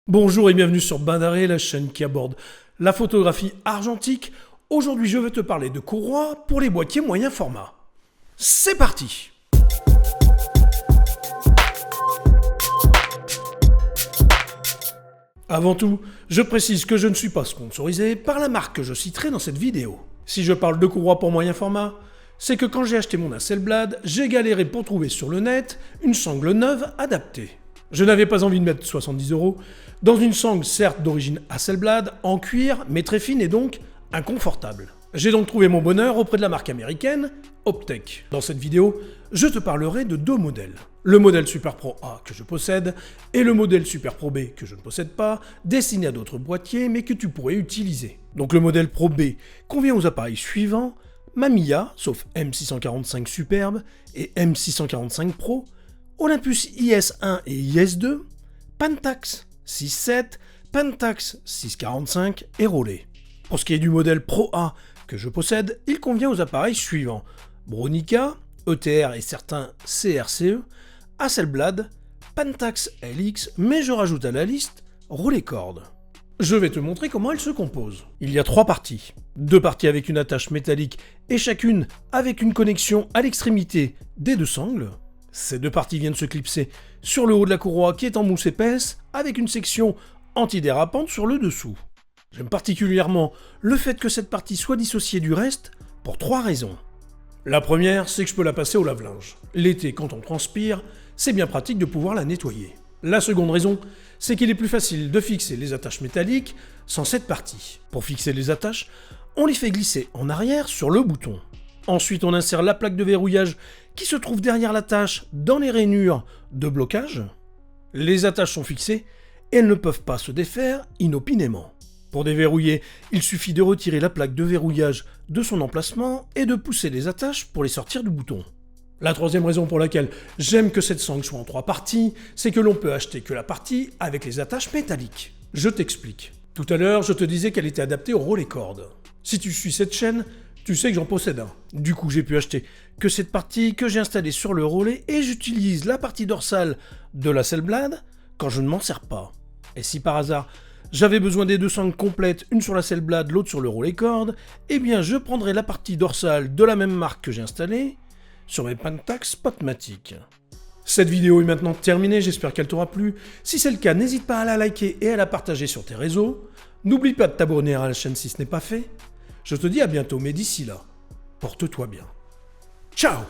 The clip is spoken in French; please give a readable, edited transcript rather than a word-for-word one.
Bonjour et bienvenue sur Bain d'Arrêt, la chaîne qui aborde la photographie argentique. Aujourd'hui, je vais te parler de courroies pour les boîtiers moyen format. C'est parti! Avant tout, je précise que je ne suis pas sponsorisé par la marque que je citerai dans cette vidéo. Si je parle de courroies pour moyen format, c'est que quand j'ai acheté mon Hasselblad, j'ai galéré pour trouver sur le net une sangle neuve adaptée. Je n'avais pas envie de mettre 70 € dans une sangle certes d'origine Hasselblad, en cuir, mais très fine et donc inconfortable. J'ai donc trouvé mon bonheur auprès de la marque américaine Optec. Dans cette vidéo, je te parlerai de deux modèles. Le modèle Super Pro A que je possède et le modèle Super Pro B que je ne possède pas, destiné à d'autres boîtiers mais que tu pourrais utiliser. Donc le modèle Pro B convient aux appareils suivants: Mamiya, sauf M645 Superbe et M645 Pro, Olympus IS1 et IS2, Pentax 6.7, Pentax 6.45 et Rollei. Pour ce qui est du modèle Pro A que je possède, il convient aux appareils suivants: Bronica, ETR et certains CRCE, Hasselblad, Pentax LX, mais je rajoute à la liste Rollei Cord. Je vais te montrer comment elle se compose. Il y a trois parties. Deux parties avec une attache métallique et chacune avec une connexion à l'extrémité des deux sangles. Ces deux parties viennent se clipser sur le haut de la courroie qui est en mousse épaisse avec une section antidérapante sur le dessous. J'aime particulièrement le fait que cette partie soit dissociée du reste pour trois raisons. La première, c'est que je peux la passer au lave-linge. L'été, quand on transpire, c'est bien pratique de pouvoir la nettoyer. La seconde raison, c'est qu'il est plus facile de fixer les attaches métalliques sans cette partie. Pour fixer les attaches, on les fait glisser en arrière sur le bouton. Ensuite, on insère la plaque de verrouillage qui se trouve derrière l'attache dans les rainures de blocage. Les attaches sont fixées et elles ne peuvent pas se défaire inopinément. Pour déverrouiller, il suffit de retirer la plaque de verrouillage de son emplacement et de pousser les attaches pour les sortir du bouton. La troisième raison pour laquelle j'aime que cette sangle soit en trois parties, c'est que l'on peut acheter que la partie avec les attaches métalliques. Je t'explique. Tout à l'heure, je te disais qu'elle était adaptée au Rollei Cord. Si tu suis cette chaîne, tu sais que j'en possède un. Du coup, j'ai pu acheter que cette partie que j'ai installée sur le Rollei et j'utilise la partie dorsale de la Hasselblad quand je ne m'en sers pas. Et si par hasard, j'avais besoin des deux sangles complètes, une sur la Hasselblad, l'autre sur le Rollei Cord, eh bien je prendrai la partie dorsale de la même marque que j'ai installée sur mes Pentax Spotmatic. Cette vidéo est maintenant terminée, j'espère qu'elle t'aura plu. Si c'est le cas, n'hésite pas à la liker et à la partager sur tes réseaux. N'oublie pas de t'abonner à la chaîne si ce n'est pas fait. Je te dis à bientôt, mais d'ici là, porte-toi bien. Ciao!